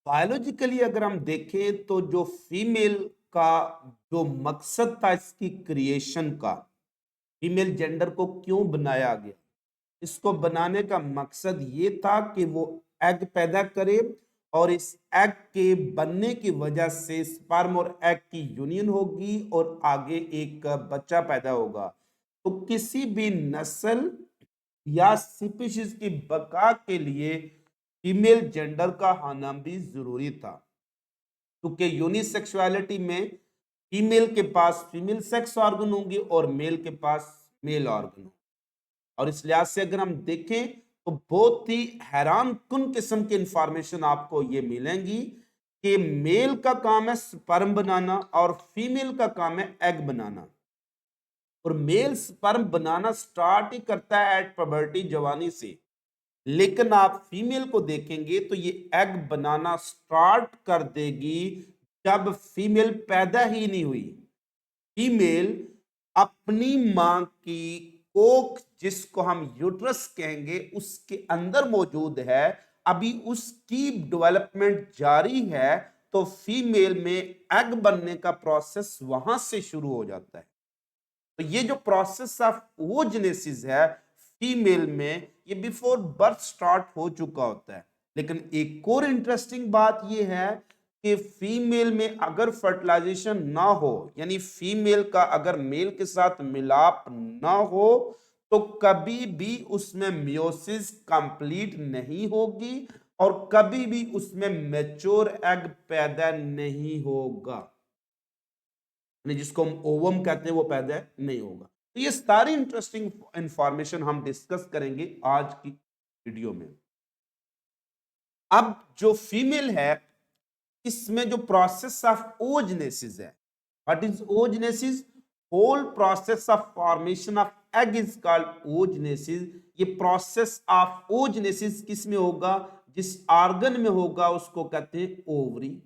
Biologically अगर हम देखें तो जो फीमेल का जो मकसद था इसकी क्रिएशन का, फीमेल जेंडर को क्यों बनाया गया, इसको बनाने का मकसद ये था कि वो एग पैदा करे और इस एग के बनने की वजह से स्पर्म और एग की यूनियन होगी और आगे एक बच्चा पैदा होगा। तो किसी भी नस्ल या स्पीशीज की बका के लिए फीमेल जेंडर का होना भी जरूरी था, क्योंकि यूनिसेक्सुअलिटी में फीमेल के पास फीमेल सेक्स ऑर्गन होंगे और मेल के पास मेल ऑर्गन होंगे। और इस लिहाज से अगर हम देखें तो बहुत ही हैरान कुन किस्म की इंफॉर्मेशन आपको ये मिलेंगी कि मेल का काम है स्पर्म बनाना और फीमेल का काम है एग बनाना। और मेल स्पर्म बनाना स्टार्ट ही करता है एट पबर्टी, जवानी से। लेकिन आप फीमेल को देखेंगे तो ये एग बनाना स्टार्ट कर देगी जब फीमेल पैदा ही नहीं हुई। फीमेल अपनी मां की कोख, जिसको हम यूट्रस कहेंगे, उसके अंदर मौजूद है, अभी उसकी डेवलपमेंट जारी है। तो फीमेल में एग बनने का प्रोसेस वहां से शुरू हो जाता है। तो ये जो प्रोसेस ऑफ ओजेनेसिस है फीमेल में, ये बिफोर बर्थ स्टार्ट हो चुका होता है। लेकिन एक और इंटरेस्टिंग बात ये है कि फीमेल में अगर फर्टिलाइजेशन ना हो, यानी फीमेल का अगर मेल के साथ मिलाप ना हो, तो कभी भी उसमें मियोसिस कंप्लीट नहीं होगी और कभी भी उसमें मैच्योर एग पैदा नहीं होगा, जिसको हम ओवम कहते हैं, वो पैदा नहीं होगा। तो ये सारी इंटरेस्टिंग इंफॉर्मेशन हम डिस्कस करेंगे आज की वीडियो में। अब जो फीमेल है, इसमें जो प्रोसेस ऑफ ओजनेसिस है, what is oogenesis? Whole process of formation of egg is called oogenesis. ये प्रोसेस ऑफ ओजनेसिस किस में होगा? जिस ऑर्गन में होगा उसको कहते हैं ओवरी।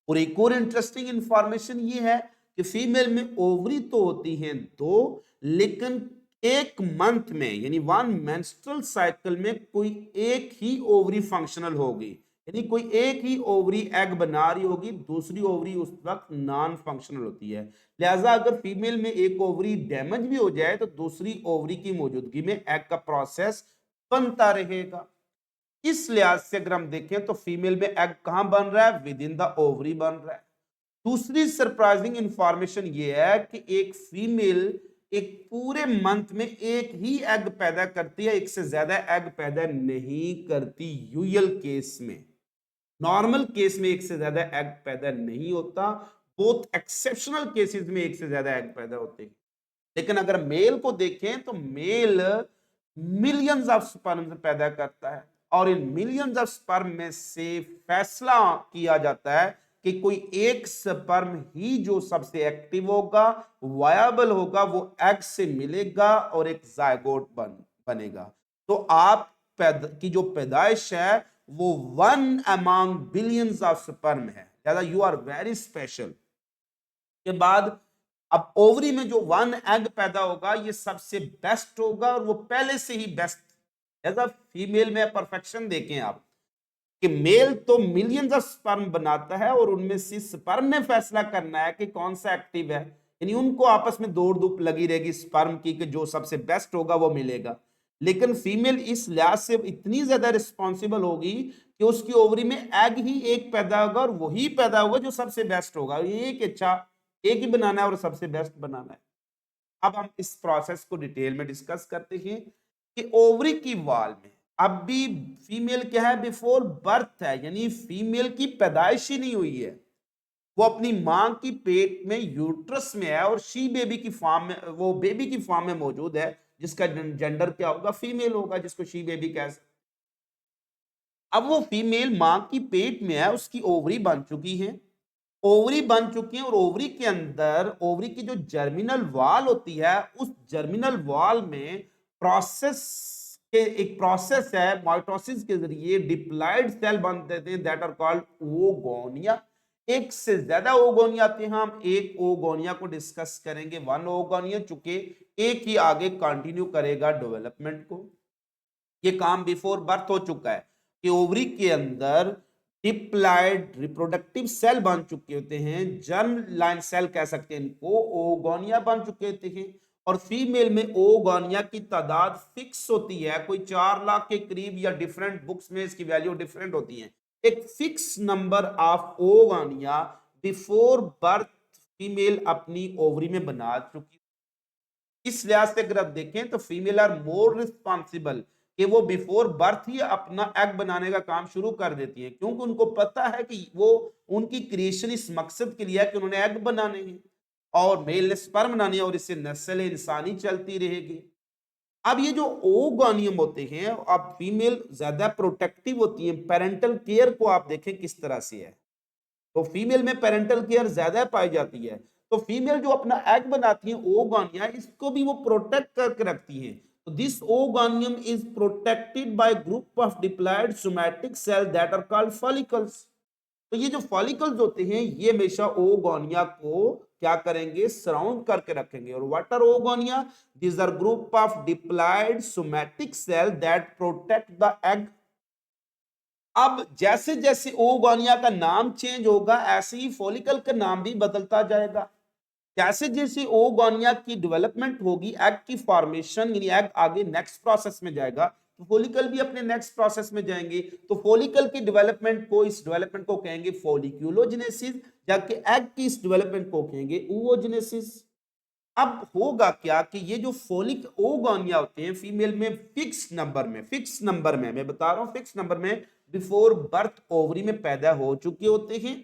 और एक और इंटरेस्टिंग इंफॉर्मेशन ये है कि फीमेल में ओवरी तो होती हैं दो, लेकिन एक मंथ में यानी वन मेंस्ट्रुअल साइकिल में कोई एक ही ओवरी फंक्शनल होगी, यानी कोई एक ही ओवरी एग बना रही होगी, दूसरी ओवरी उस वक्त नॉन फंक्शनल होती है। लिहाजा अगर फीमेल में एक ओवरी डैमेज भी हो जाए तो दूसरी ओवरी की मौजूदगी में एग का प्रोसेस बनता रहेगा। इस लिहाज से अगर हम देखें तो फीमेल में एग कहां बन रहा है? विद इन द ओवरी बन रहा है। दूसरी सरप्राइजिंग इंफॉर्मेशन ये है कि एक फीमेल एक पूरे मंथ में एक ही एग पैदा करती है, एक से ज्यादा एग पैदा नहीं करती यूजुअल केस में। नॉर्मल केस में एक से ज्यादा एग पैदा नहीं होता, बहुत एक्सेप्शनल केसेस में एक से ज्यादा एग पैदा होते हैं। लेकिन अगर मेल को देखें तो मेल मिलियंस ऑफ स्पर्म पैदा करता है और इन मिलियंस ऑफ स्पर्म में से फैसला किया जाता है कि कोई एक स्पर्म ही जो सबसे एक्टिव होगा, वायबल होगा, वो एग से मिलेगा और एक जायगोट बनेगा। तो आप की जो पैदाइश है वो one among billions of sperm है, ज्यादा यू आर वेरी स्पेशल। के बाद अब ओवरी में जो वन एग पैदा होगा ये सबसे बेस्ट होगा और वो पहले से ही बेस्ट। एज अ फीमेल में परफेक्शन देखें आप कि मेल तो मिलियंस ऑफ स्पर्म बनाता है और उनमें से स्पर्म ने फैसला करना है कि कौन सा एक्टिव है, यानी उनको आपस में दौड़ धूप लगी रहेगी स्पर्म की कि जो सबसे बेस्ट होगा वो मिलेगा। लेकिन फीमेल इस लिहाज से इतनी ज्यादा रिस्पॉन्सिबल होगी कि उसकी ओवरी में एग ही एक पैदा होगा और वही पैदा होगा जो सबसे बेस्ट होगा। ये एक अच्छा एक ही बनाना है और सबसे बेस्ट बनाना है। अब हम इस प्रोसेस को डिटेल में डिस्कस करते हैं कि ओवरी की वॉल में अभी फीमेल क्या है? बिफोर बर्थ है, यानी फीमेल की पैदाइश ही नहीं हुई है, वो अपनी मां की पेट में यूट्रस में है और शी बेबी की फॉर्म में, वो बेबी की फॉर्म में मौजूद है, जिसका जेंडर क्या होगा? फीमेल होगा, जिसको शी बेबी कह सकते। अब वो फीमेल मां की पेट में है, उसकी ओवरी बन चुकी है, ओवरी बन चुकी है और ओवरी के अंदर ओवरी की जो जर्मिनल वॉल होती है, उस जर्मिनल वॉल में प्रोसेस के एक प्रोसेस है, माइटोसिस के जरिए डिप्लॉइड सेल बनते थे दैट आर कॉल्ड ओगोनिया। एक से ज्यादा ओगोनिया आते हैं, हम एक ओगोनिया को डिस्कस करेंगे, वन ओगोनिया, चूंकि एक ही आगे कंटिन्यू करेगा डेवलपमेंट को। ये काम बिफोर बर्थ हो चुका है कि ओवरी के अंदर डिप्लॉयड रिप्रोडक्टिव सेल बन चुके होते हैं, जर्म लाइन सेल कह सकते हैं इनको, ओगोनिया बन चुके होते हैं। और फीमेल में ओगोनिया की तादाद फिक्स होती है, कोई 4 लाख के करीब, या डिफरेंट बुक्स में इसकी वैल्यू डिफरेंट होती है। एक fix number of oogonia before birth female अपनी ओवरी में बना चुकी। इस लिहाज से अगर आप देखें तो फीमेल आर मोर रिस्पॉन्सिबल कि वो बिफोर बर्थ ही अपना एग बनाने का काम शुरू कर देती हैं, क्योंकि उनको पता है कि वो उनकी क्रिएशन इस मकसद के लिए है कि उन्होंने एग बनाने हैं और मेल ने स्पर्म बनानी है और इससे नस्ल इंसानी चलती रहेगी। अब ये जो ओगोनियम होते हैं, अब फीमेल ज्यादा प्रोटेक्टिव होती है। पेरेंटल केयर को आप देखें किस तरह से है, तो फीमेल में पेरेंटल केयर ज्यादा पाई जाती है। तो फीमेल जो अपना एग बनाती है ओगोनिया, इसको भी वो प्रोटेक्ट करके रखती है। तो this oogonium is protected by group of diploid somatic cell that are called follicles. तो ये जो फॉलिकल्स होते हैं ये हमेशा ओगोनिया को क्या करेंगे, सराउंड करके रखेंगे। और what are oogonia? These are group of diploid somatic cell that protect the egg. अब जैसे जैसे ओगोनिया का नाम चेंज होगा, ऐसे ही फॉलिकल का नाम भी बदलता जाएगा। जैसे जैसे ओगोनिया की डेवलपमेंट होगी, एग की फॉर्मेशन, यानी एग आगे नेक्स्ट प्रोसेस में जाएगा, तो फॉलिकल भी अपने नेक्स्ट प्रोसेस में जाएंगे। तो फॉलिकल की डेवलपमेंट को, इस डेवलपमेंट को कहेंगे फॉलिक्यूलोजेनेसिस, जबकि एग की इस डेवलपमेंट को कहेंगे oogenesis। अब होगा क्या कि ये जो फोलिक ओगोनिया होते हैं फीमेल में फिक्स नंबर में मैं बता रहा हूं, फिक्स नंबर में बिफोर बर्थ ओवरी में पैदा हो चुके होते हैं।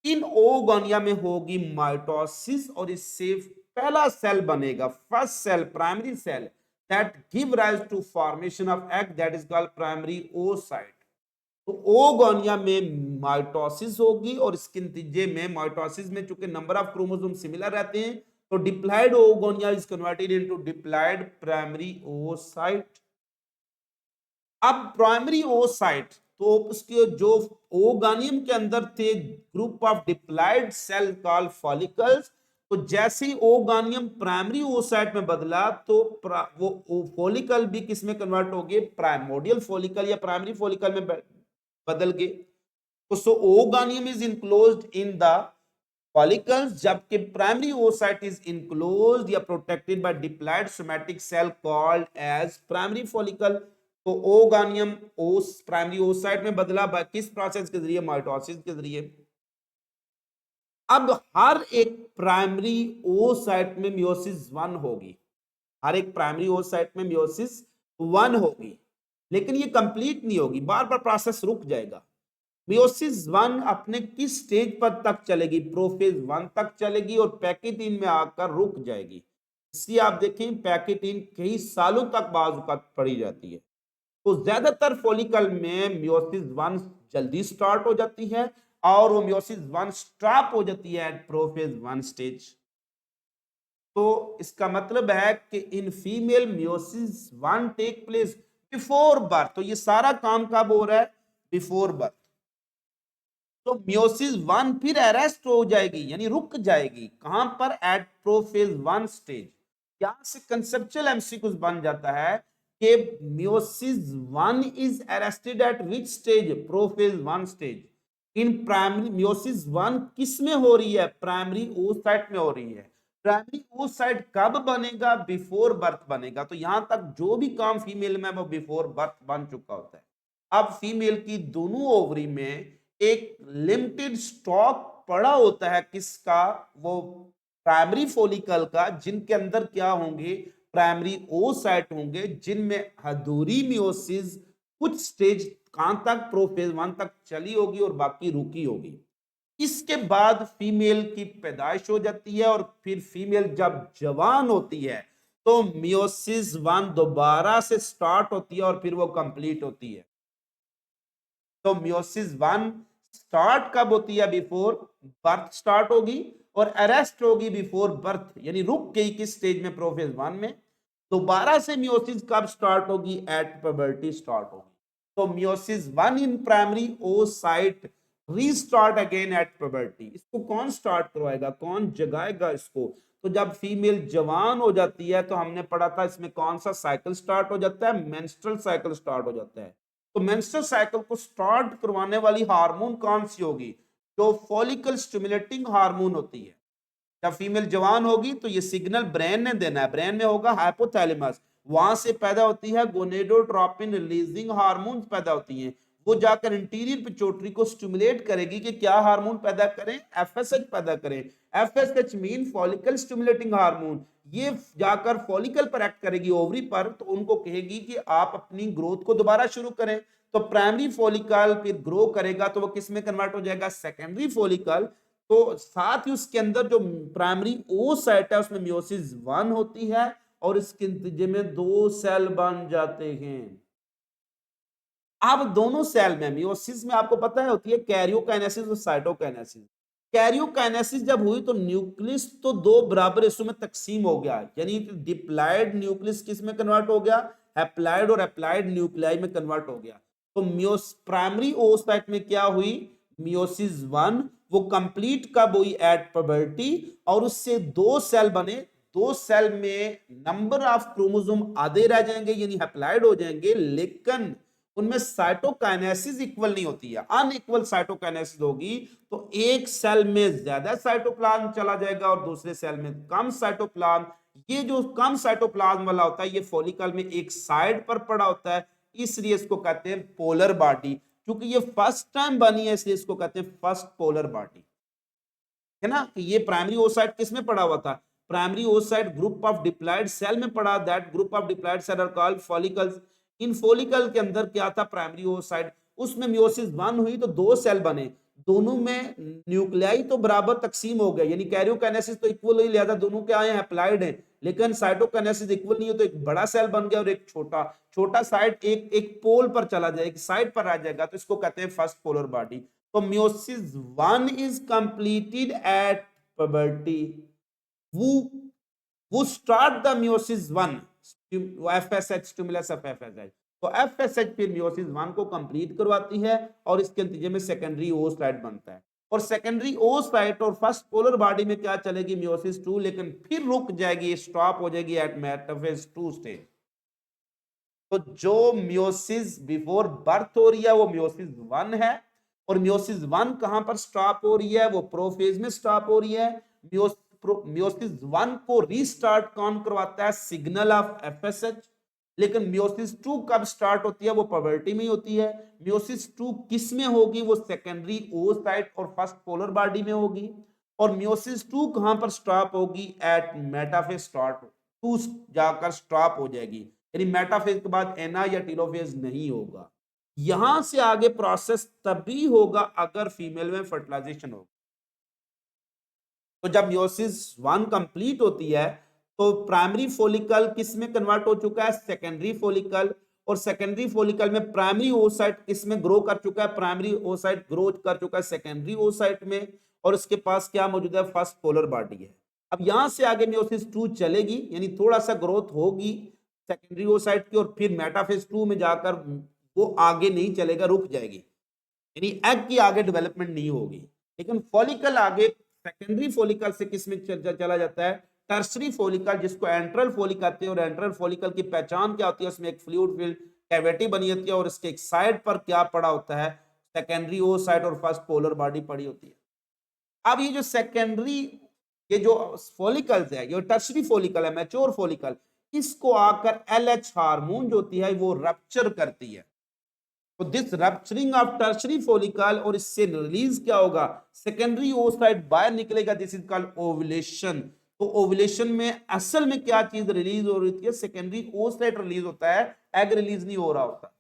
इन ओगोनिया में होगी माइटोसिस और इससे पहला सेल बनेगा, first cell, primary cell that give rise to formation of egg, that is called primary oocyte। तो ओगोनिया में माइटोसिस होगी और इसके नतीजे में माइटोसिस में चूंकि नंबर ऑफ क्रोमोसोम सिमिलर रहते हैं, तो diploid oogonia is converted into diploid primary oocyte। अब प्राइमरी oocyte, तो उसके जो ओगानियम के अंदर थे group of diploid cell called follicles, तो जैसे ही ओगानियम प्राइमरी oocyte में बदला तो वो फॉलिकल भी किस में कन्वर्ट हो गए, प्राइमोडियल फॉलिकल या प्राइमरी फॉलिकल में बदल गए। तो so oogonium is enclosed in the follicles, जबकि प्राइमरी oocyte is enclosed या protected by diploid somatic cell called as primary follicle। तो ओगानियम प्राइमरी oocyte में बदला किस प्रोसेस के जरिए, माइटोसिस के जरिए। अब हर एक प्राइमरी oocyte में मियोसिस 1 होगी, हर एक प्राइमरी oocyte में मियोसिस 1 होगी, लेकिन ये कंप्लीट नहीं होगी, बार बार प्रोसेस रुक जाएगा। मियोसिस 1 अपने किस स्टेज पर तक चलेगी, प्रोफेज 1 तक चलेगी और पैकेटिन में आकर रुक जाएगी। इसलिए आप देखें पैकेटिन कई सालों तक बाजुकात पड़ी जाती है। तो ज्यादातर फॉलिकल में मियोसिस 1 जल्दी स्टार्ट हो जाती है और वो मियोसिस 1 स्टॉप हो जाती है एट प्रोफेज 1 स्टेज। तो इसका मतलब है कि in female meiosis 1 take place before birth. तो ये सारा काम कब हो रहा है, बिफोर बर्थ। तो मियोसिस 1 फिर अरेस्ट हो जाएगी, यानी रुक जाएगी, कहां पर, एट प्रोफेज 1 स्टेज। यहां से कंसेप्चुअल एमसीक्यूज बन जाता है कि meiosis 1 is arrested eight which stage, prophase 1 stage. In primary meiosis 1 किस में हो रही है, प्राइमरी oocyte में हो रही है। प्राइमरी oocyte कब बनेगा, बिफोर बर्थ बनेगा। तो यहां तक जो भी काम फीमेल में वो बिफोर बर्थ बन चुका होता है। अब फीमेल की दोनों ओवरी में एक लिमिटेड स्टॉक पड़ा होता है, किसका, वो प्राइमरी फॉलिकल का, जिनके अंदर क्या होंगे, प्राइमरी oocyte होंगे, जिनमें अधूरी मियोसिस कुछ स्टेज कहां तक, प्रोफेज 1 तक चली होगी और बाकी रुकी होगी। इसके बाद फीमेल की पैदाइश हो जाती है और फिर फीमेल जब जवान होती है तो मियोसिस 1 दोबारा से स्टार्ट होती है और फिर वो कंप्लीट होती है। तो मियोसिस 1 स्टार्ट कब होती है, बिफोर बर्थ स्टार्ट होगी, और अरेस्ट होगी बिफोर बर्थ, यानी रुक गई किस स्टेज में, प्रोफेज 1 में। दोबारा से मियोसिस कब स्टार्ट होगी, एट प्यूबर्टी स्टार्ट होगी। तो meiosis 1 in primary oocyte restart again at puberty. इसको कौन स्टार्ट करवाएगा, कौन जगाएगा इसको, तो जब फीमेल जवान हो जाती है तो हमने पढ़ा था इसमें कौन सा साइकिल स्टार्ट हो जाता है, मेंस्ट्रुअल साइकिल स्टार्ट हो जाता है। तो मेंस्ट्रुअल साइकिल को स्टार्ट करवाने वाली हार्मोन कौन सी होगी? जो फॉलिकल स्टिमुलेटिंग हार्मोन होती है। जब फीमेल जवान होगी तो ये सिग्नल ब्रेन ने देना है, ब्रेन में होगा हाइपोथैलेमस, वहां से पैदा होती है गोनेडोट्रोपिन रिलीजिंग हार्मोन पैदा होती हैं, वो जाकर इंटीरियर पिट्यूटरी को स्टिमुलेट करेगी कि क्या हार्मोन पैदा करें? एफएसएच पैदा करें। FSH mean follicle stimulating hormone. ये जाकर फॉलिकल पर एक्ट करेगी, ओवरी पर, तो उनको कहेगी कि आप अपनी ग्रोथ को दोबारा शुरू करें। तो प्राइमरी फॉलिकल फिर ग्रो करेगा तो वो किस में कन्वर्ट हो जाएगा? Secondary follicle. तो साथ ही उसके अंदर जो प्राइमरी ओसाइट है उसमें मियोसिस 1 होती है और इसके नतीजे में 2 सेल बन जाते हैं। अब दोनों सेल में मियोसिस में आपको पता है होती है कैरियोकाइनेसिस और साइटोकाइनेसिस। कैरियोकाइनेसिस जब हुई तो न्यूक्लियस तो 2 बराबर हिस्सों में तकसीम हो गया, यानी डिप्लॉइड न्यूक्लियस किस में कन्वर्ट हो गया? हैप्लॉइड और हैप्लॉइड न्यूक्लियाई में कन्वर्ट हो गया। तो मियोस प्राइमरी ओसाइट में क्या हुई? मियोसिस 1 वो कंप्लीट कब हुई? एट प्यूबर्टी, और उससे 2 सेल बने। 2 सेल में नंबर ऑफ क्रोमोसोम आधे रह जाएंगे यानी हैप्लॉइड हो जाएंगे, लेकिन उनमें साइटोकाइनेसिस इक्वल नहीं होती है, अनइक्वल साइटोकाइनेसिस होगी। तो एक सेल में ज्यादा साइटोप्लाज्म चला जाएगा और दूसरे सेल में कम साइटोप्लाज्म। ये जो कम साइटोप्लाज्म वाला होता है ये फॉलिकल में एक साइड पर पड़ा होता है, इसलिए इसको कहते हैं पोलर बॉडी। क्योंकि ये फर्स्ट टाइम बनी है इसलिए इसको कहते हैं फर्स्ट पोलर बॉडी, है ना। कि ये प्राइमरी ओसाइट किस में पड़ा हुआ था? Primary oocyte group of diploid cell में पड़ा। That group of diploid cell are called follicles. इन फॉलिकल के अंदर क्या था? Primary oocyte. उसमें मियोसिस 1 हुई तो 2 सेल बने, दोनों में न्यूक्लियाई तो बराबर तकसीम हो गया, यानी कैरियोकाइनेसिस तो इक्वल ही, लिहाजा दोनों क्या है? हैप्लॉइड हैं। लेकिन साइटोकाइनेसिस इक्वल नहीं हो तो एक बड़ा सेल बन गया और एक छोटा। छोटा साइड एक एक पोल पर चला जाएगा, एक साइड पर आ जाएगा, तो इसको कहते हैं फर्स्ट पोलर बॉडी। तो meiosis 1 is completed at puberty. Who who start the meiosis 1? FSH, stimulus of FSH। तो FSH फिर meiosis 1 को कंप्लीट करवाती है और इसके नतीजे में सेकेंडरी oocyte बनता है। और सेकेंडरी oocyte और फर्स्ट पोलर बॉडी में क्या चलेगी? meiosis 2, लेकिन फिर रुक जाएगी, स्टॉप हो जाएगी एट मेटाफेज 2 स्टेज। तो जो मियोसिस बिफोर बर्थ हो रही है वो मियोसिस 1 है, और मियोसिस 1 कहां पर स्टॉप हो रही है? वो प्रोफेज में स्टॉप हो रही है। मियोसिस 1 को रीस्टार्ट कौन करवाता है? Signal of FSH. लेकिन मियोसिस 2 कब स्टार्ट होती है? वो प्यूबर्टी में ही होती है। मियोसिस 2 किस में होगी? वो सेकेंडरी oocyte और फर्स्ट पोलर बॉडी में होगी। और मियोसिस 2 कहां पर स्टॉप होगी? एट मेटाफेज स्टार्ट 2 जाकर स्टॉप हो जाएगी, यानी मेटाफेज के बाद एना या टीलोफेज नहीं होगा। यहां से आगे प्रोसेस तभी होगा अगर फीमेल में फर्टिलाइजेशन होगा। तो जब मियोसिस 1 कंप्लीट होती है तो प्राइमरी फॉलिकल किस में कन्वर्ट हो चुका है? Secondary follicle. और सेकेंडरी फॉलिकल में प्राइमरी oocyte किस में ग्रो कर चुका है? प्राइमरी oocyte ग्रो कर चुका है सेकेंडरी oocyte में, और इसके पास क्या मौजूद है? फर्स्ट पोलर बॉडी है। अब यहां से आगे मियोसिस 2 चलेगी, यानी थोड़ा सा ग्रोथ होगी सेकेंडरी oocyte की, और फिर मेटाफेज 2 में जाकर वो आगे नहीं चलेगा, रुक जाएगी, यानी एग की आगे डेवलपमेंट नहीं होगी। लेकिन फॉलिकल आगे सेकेंडरी फॉलिकल से किस में चला जाता है? टर्सरी फॉलिकल, जिसको एंट्रल फॉलिकल कहते हैं। और एंट्रल फॉलिकल की पहचान क्या होती है? उसमें एक फ्लूइड फिल्ड कैविटी बनी होती है और इसके एक साइड पर क्या पड़ा होता है? सेकेंडरी oocyte और फर्स्ट पोलर बॉडी पड़ी होती है। अब ये जो सेकेंडरी, ये जो फॉलिकल्स है, ये टर्सरी फॉलिकल है, मैच्योर फॉलिकल, इसको आकर एलएच हार्मोन जो होती है वो रप्चर करती है। तो this rupturing of tertiary follicle, और इससे रिलीज क्या होगा? सेकेंडरी oocyte बाहर निकलेगा, दिस इज कॉल्ड ओवुलेशन। तो ओवुलेशन में असल में क्या चीज रिलीज हो रही है? सेकेंडरी oocyte रिलीज होता है, एग रिलीज नहीं हो रहा होता।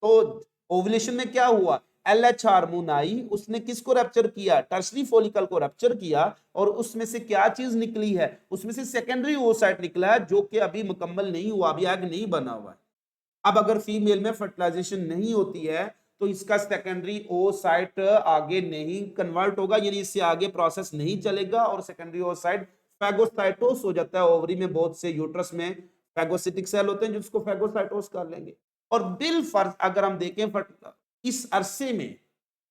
तो ओवुलेशन में क्या हुआ? एलएच हार्मोन आई, उसने किसको रप्चर किया? टर्शरी फॉलिकल को रप्चर किया, और उसमें से क्या चीज निकली है? उसमें से सेकेंडरी oocyte निकला है, जो कि अभी मुकम्मल नहीं हुआ, अभी एग नहीं बना हुआ है। अब अगर फीमेल में फर्टिलाइजेशन नहीं होती है तो इसका सेकेंडरी oocyte आगे नहीं कन्वर्ट होगा, यानी इससे आगे प्रोसेस नहीं चलेगा, और सेकेंडरी oocyte फैगोसाइटोस हो जाता है। ओवरी में बहुत से यूट्रस में फैगोसिटिक सेल होते हैं जिसको फैगोसाइटोस कर लेंगे। और बिल फर्ज अगर हम देखें इस अरसे में,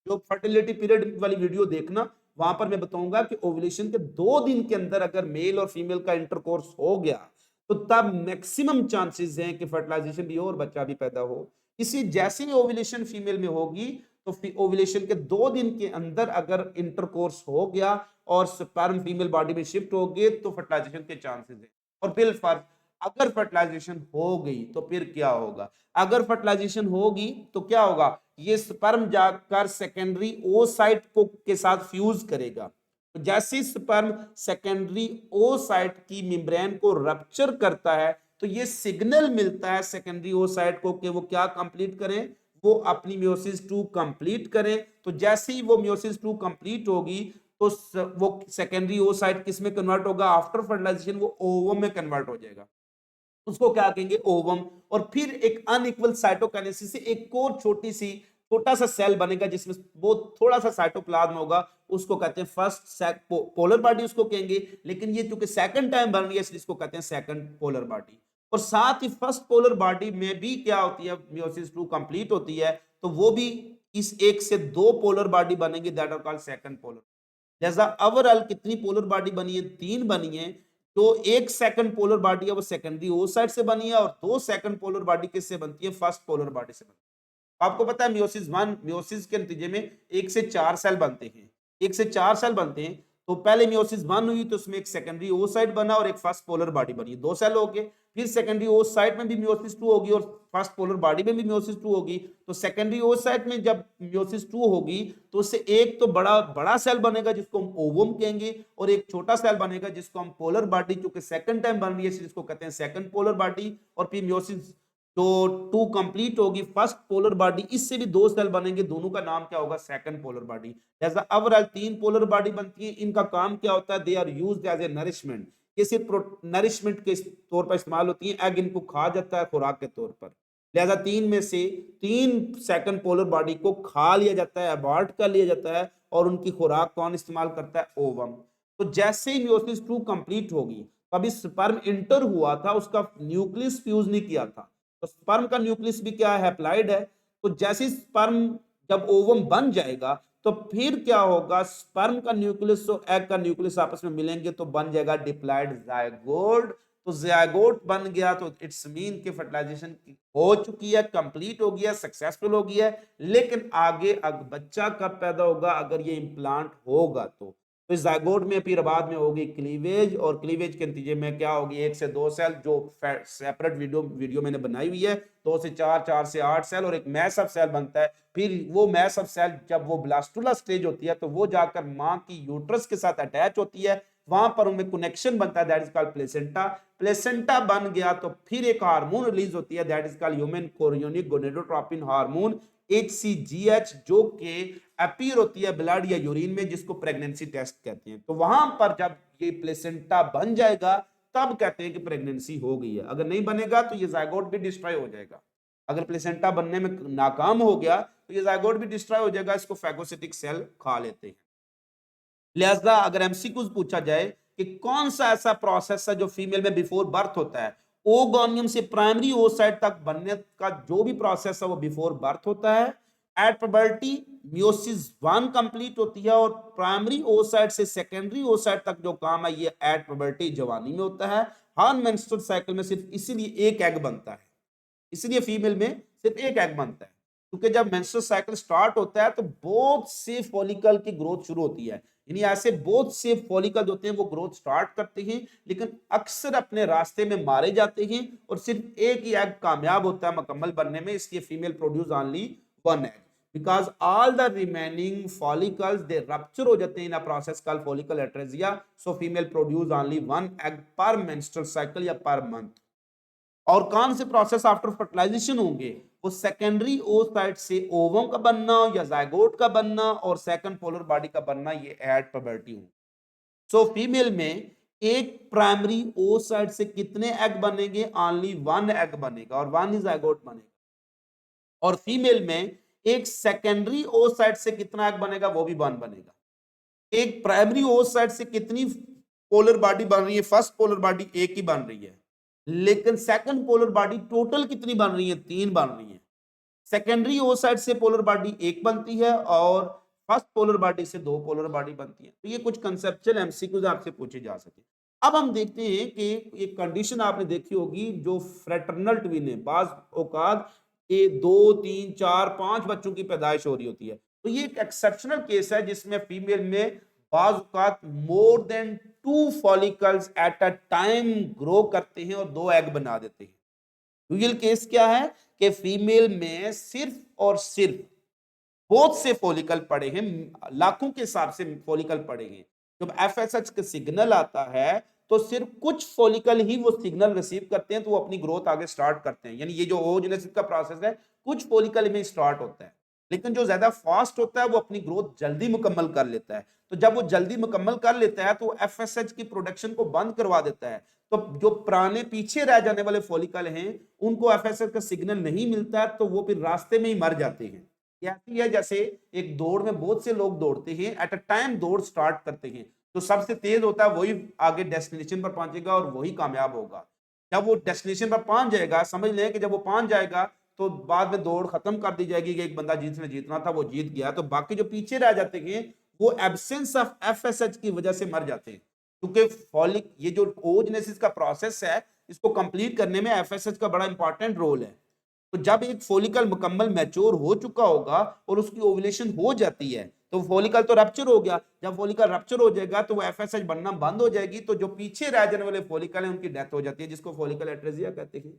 जो फर्टिलिटी पीरियड वाली वीडियो देखना, वहां पर मैं बताऊंगा कि ओवुलेशन के 2 दिन के अंदर अगर मेल और फीमेल का इंटरकोर्स हो गया तो तब मैक्सिमम चांसेस हैं कि फर्टिलाइजेशन भी हो और बच्चा भी पैदा हो। इसी जैसी ओव्यूलेशन फीमेल में होगी तो ओव्यूलेशन के 2 दिन के अंदर अगर इंटरकोर्स हो गया और स्पर्म फीमेल बॉडी में शिफ्ट हो गए तो फर्टिलाइजेशन के चांसेस है। और बिलफर्ज अगर फर्टिलाइजेशन हो गई तो फिर क्या होगा? अगर फर्टिलाइजेशन होगी तो क्या होगा? ये स्पर्म जाकर सेकेंडरी ओसाइट को के साथ फ्यूज करेगा। तो जैसे स्पर्म सेकेंडरी ओसाइट की मेम्ब्रेन को रप्चर करता है तो ये सिग्नल मिलता है सेकेंडरी ओसाइट को कि वो क्या कंप्लीट करें, वो अपनी मियोसिस 2 कंप्लीट करें। तो जैसे ही वो मियोसिस 2 कंप्लीट होगी तो वो सेकेंडरी ओसाइट किस में कन्वर्ट होगा? आफ्टर फर्टिलाइजेशन वो ओवम में कन्वर्ट हो जाएगा, उसको क्या कहेंगे? ओवम। और फिर एक अनइक्वल साइटोकाइनेसिस से एक और छोटा सा सेल बनेगा जिसमें वो थोड़ा सा साइटोप्लाज्म होगा, उसको कहते हैं फर्स्ट पोलर बॉडी उसको कहेंगे। लेकिन ये चूंकि सेकंड टाइम बन रही है इसलिए इसको कहते हैं सेकंड पोलर बॉडी। और साथ ही फर्स्ट पोलर बॉडी में भी क्या होती है? मियोसिस 2 कंप्लीट होती है तो वो भी इस एक से 2 पोलर बॉडी बनेंगे, that are called second polar. जैसा ओवरऑल कितनी पोलर बॉडी बनी है? 3 बनी है। तो एक सेकंड पोलर बॉडी है वो सेकेंडरी ओसाइट से बनी है और 2 सेकंड पोलर बॉडी किससे बनती है? फर्स्ट पोलर बॉडी से बनती है। आपको पता है मियोसिस 1 मियोसिस के नतीजे में 1 से 4 सेल बनते हैं, 1 से 4 सेल बनते हैं। तो पहले मियोसिस 1 हुई तो उसमें एक सेकेंडरी ओसाइट बना और एक फर्स्ट पोलर बॉडी बनी, 2 सेल हो गए। फिर सेकेंडरी ओसाइट में भी मियोसिस 2 होगी और फर्स्ट पोलर बॉडी में भी मियोसिस 2 होगी। तो सेकेंडरी ओसाइट में जब मियोसिस 2 होगी तो उससे एक तो बड़ा बड़ा सेल बनेगा जिसको हम ओवम कहेंगे और एक छोटा सेल बनेगा जिसको हम पोलर बॉडी, क्योंकि सेकंड टाइम बन रही है जिसको कहते हैं सेकंड पोलर बॉडी। और फिर मियोसिस जो 2 कंप्लीट होगी फर्स्ट पोलर बॉडी, इससे भी 2 सेल बनेंगे, दोनों का नाम क्या होगा? Second polar body. जैसा ओवरऑल 3 पोलर बॉडी बनती है, इनका काम क्या होता है? They are used as a nourishment, ये सिर्फ नरिशमेंट के तौर पर इस्तेमाल होती है। एग इनको खा जाता है खुराक के तौर पर। लिहाजा 3 में से 3 सेकंड पोलर बॉडी को खा लिया जाता है, अबॉर्ट कर लिया जाता है और उनकी खुराक कौन इस्तेमाल करता है? ओवम। तो जैसे ही मियोसिस 2 कंप्लीट होगी तभी स्पर्म इंटर हुआ था, उसका न्यूक्लियस फ्यूज नहीं किया था। तो स्पर्म का न्यूक्लियस भी क्या है? हैप्लॉइड है। तो जैसे स्पर्म जब ओवम बन जाएगा तो फिर क्या होगा? स्पर्म का न्यूक्लियस और एग का न्यूक्लियस आपस में मिलेंगे तो बन जाएगा डिप्लॉइड जायगोट। तो जायगोट बन गया तो इट्स मीन कि फर्टिलाइजेशन हो चुकी है, कंप्लीट हो गया, सक्सेसफुल हो गया है। लेकिन आगे बच्चा कब पैदा होगा? अगर ये इम्प्लांट होगा तो इस जायगोट में फिर बाद में होगी क्लीवेज और क्लीवेज के नतीजे में क्या होगी? 1 से 2 सेल, जो सेपरेट वीडियो मैंने बनाई हुई है, 2 से 4, 4 से 8 सेल और एक मैस ऑफ सेल बनता है। फिर वो मैस ऑफ सेल जब वो ब्लास्टुला स्टेज होती है तो वो जाकर मां की यूट्रस के साथ अटैच होती है, वहां पर उनमें कनेक्शन बनता है, that is called placenta. Placenta बन गया तो फिर एक हार्मोन रिलीज होती है, that is called human chorionic gonadotropin hormone, HCGH, जो कि अपीयर होती है ब्लड या यूरिन में, जिसको प्रेगनेंसी टेस्ट कहते हैं। तो वहां पर जब ये प्लेसेंटा बन जाएगा तब कहते हैं कि प्रेगनेंसी हो गई है। अगर नहीं बनेगा तो ये जायगोट भी डिस्ट्रॉय हो जाएगा। अगर प्लेसेंटा बनने में नाकाम हो गया तो ये जायगोट भी डिस्ट्रॉय हो जाएगा, इसको फैगोसिटिक सेल खा लेते हैं। लिहाजा अगर एमसीक्यूज पूछा जाए कि कौन सा ऐसा प्रोसेस है जो फीमेल में बिफोर बर्थ होता है, ओगोनियम से प्राइमरी ओसाइट तक बनने का जो भी प्रोसेस है वो बिफोर बर्थ होता है। एट प्यूबर्टी मियोसिस 1 कंप्लीट होती है और प्राइमरी ओसाइट से सेकेंडरी ओसाइट तक जो काम है ये एट प्यूबर्टी जवानी में होता है। हर मेंस्ट्रुअल साइकिल में सिर्फ इसीलिए एक एग बनता है, इसलिए फीमेल में सिर्फ एक एग बनता है, क्योंकि जब मेंस्ट्रुअल साइकिल स्टार्ट होता है तो बहुत से फॉलिकल की ग्रोथ शुरू होती है। यानी ऐसे बहुत से फॉलिकल होते हैं वो ग्रोथ स्टार्ट करते हैं लेकिन अक्सर अपने रास्ते में मारे जाते हैं और सिर्फ एक ही एग कामयाब होता है मुकम्मल बनने में, इसलिए female produce only 1 egg because all the remaining follicles they rupture हो जाते हैं in a process called follicle atresia. So female produce only 1 egg per menstrual cycle या पर मंथ। और कौन से प्रोसेस आफ्टर फर्टिलाइजेशन होंगे? वो सेकेंडरी ओसाइट से ओवम का बनना या जायगोट का बनना और सेकंड पोलर बॉडी का बनना, ये एट प्यूबर्टी होंगे। सो फीमेल में एक प्राइमरी ओसाइट से कितने एग बनेंगे? ओनली 1 एग बनेगा और 1 ही जायगोट बनेगा। और फीमेल में एक सेकेंडरी ओसाइट से कितना एग बनेगा? वो भी 1 बनेगा। एक प्राइमरी ओसाइट से कितनी पोलर बॉडी बन रही है? फर्स्ट पोलर बॉडी एक ही बन रही है, लेकिन सेकंड पोलर बॉडी टोटल कितनी बन रही है? 3 बन रही है। सेकेंडरी ओसाइट से पोलर बॉडी एक बनती है और फर्स्ट पोलर बॉडी से 2 पोलर बॉडी बनती है। तो ये कुछ कंसेप्चुअल एमसीक्यूज आपसे पूछे जा सके। अब हम देखते हैं कि एक कंडीशन आपने देखी होगी जो फ्रेटर्नल ट्विन है, बाज औकात दो, तीन, चार, पांच बच्चों की पैदाइश हो रही होती है। तो ये एक एक्सेप्शनल केस है जिसमें फीमेल में बाज औकात more than 2 follicles at a time grow करते हैं और 2 एग बना देते हैं। यूजुअल केस क्या है कि फीमेल में सिर्फ और सिर्फ बहुत से फॉलिकल पड़े हैं, लाखों के हिसाब से फॉलिकल पड़े हैं। जब एफएसएच का सिग्नल आता है तो सिर्फ कुछ फॉलिकल ही वो सिग्नल रिसीव करते हैं, तो वो अपनी ग्रोथ आगे स्टार्ट करते हैं। यानी ये जो ओजेनेसिस का प्रोसेस है कुछ फॉलिकल में स्टार्ट होता है, लेकिन जो ज्यादा फास्ट होता है वो अपनी ग्रोथ जल्दी मुकम्मल कर लेता है। तो जब वो जल्दी मुकम्मल कर लेता है तो एफएसएच की प्रोडक्शन को बंद करवा देता है। तो जो पुराने पीछे रह जाने वाले फॉलिकल हैं उनको एफएसएच का सिग्नल नहीं मिलता है, तो वो फिर रास्ते में ही मर जाते हैं। ऐसी है जैसे एक दौड़ में बहुत से लोग दौड़ते हैं, एट अ टाइम दौड़ स्टार्ट करते हैं, तो सबसे तेज होता है वही आगे डेस्टिनेशन पर पहुंचेगा और वही कामयाब होगा। जब वो डेस्टिनेशन पर पहुंच जाएगा, समझ लें कि जब वो पहुंच जाएगा तो बाद में दौड़ खत्म कर दी जाएगी कि एक बंदा जिसने जीतना था वो जीत गया, तो बाकी जो पीछे रह जाते हैं वो एब्सेंस ऑफ एफएसएच की वजह से मर जाते हैं। क्योंकि फॉलिक ये जो ओजेनेसिस का प्रोसेस है इसको कंप्लीट करने में एफएसएच का बड़ा इंपॉर्टेंट रोल है। तो जब एक फॉलिकल मुकम्मल मैच्योर हो चुका होगा और उसकी ओवुलेशन हो जाती है तो फॉलिकल तो रप्चर हो गया। जब फॉलिकल रप्चर हो जाएगा तो वो एफएसएच बनना बंद हो जाएगी, तो जो पीछे रह जाने वाले फॉलिकल हैं उनकी डेथ हो जाती है, जिसको फॉलिकल एट्रेसिया कहते हैं।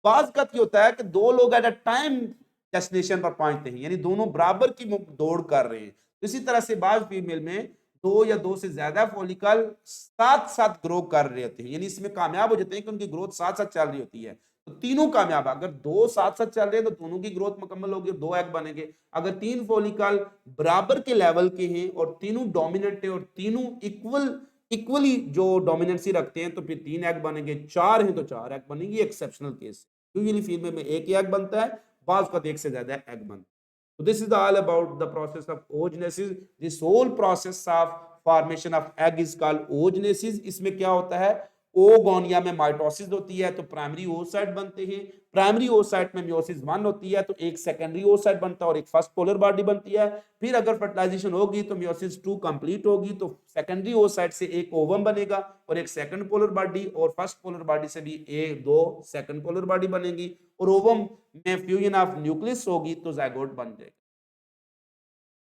बाज का ये होता है कि दो लोग एट अ टाइम डेस्टिनेशन पर पहुंचते हैं, यानी दोनों बराबर की दौड़ कर रहे हैं। इसी तरह से बाज फीमेल में दो या दो से ज्यादा फॉलिकल साथ साथ ग्रो कर रहे होते हैं, यानी इसमें कामयाब हो जाते हैं कि उनकी ग्रोथ साथ साथ चल रही होती है। तो तीनों कामयाब, अगर दो साथ साथ चल रहे हैं तो दोनों की ग्रोथ मुकम्मल होगी और 2 एग बनेंगे। अगर 3 फॉलिकल बराबर के लेवल के हैं और तीनों डोमिनेंट है और तीनों इक्वली जो डोमिनेंसी रखते हैं तो फिर 3 एग बनेंगे। 4 हैं तो 4 एग बनेंगे, एक्सेप्शनल केस। यूजुअली फीमेल में एक ही एग बनता है, बाज का एक से ज्यादा एग बनता है। So this is all about the process of oogenesis. This whole process of formation of egg is called oogenesis. इसमें क्या होता है, ओगोनिया में माइटोसिस होती है तो प्राइमरी oocyte बनते हैं। प्राइमरी oocyte में मियोसिस 1 होती है तो एक सेकेंडरी oocyte बनता है और एक फर्स्ट पोलर बॉडी बनती है। फिर अगर फर्टिलाइजेशन होगी तो मियोसिस 2 कंप्लीट होगी तो सेकेंडरी oocyte से एक ओवम बनेगा और एक सेकंड पोलर बॉडी, और फर्स्ट पोलर बॉडी से भी एक दो सेकंड पोलर बॉडी बनेगी और ओवम में फ्यूजन ऑफ न्यूक्लियस होगी तो जायगोट बन जाएगा।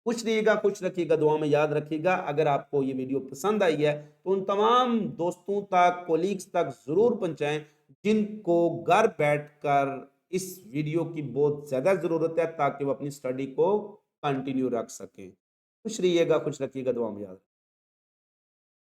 खुश रहिएगा, खुश रखिएगा, दुआ में याद रखिएगा। अगर आपको ये वीडियो पसंद आई है तो उन तमाम दोस्तों तक, कोलीग्स तक जरूर पहुंचाएं जिनको घर बैठकर इस वीडियो की बहुत ज्यादा जरूरत है, ताकि वो अपनी स्टडी को कंटिन्यू रख सकें। खुश रहिएगा, खुश रखिएगा, दुआ में याद रखिएगा।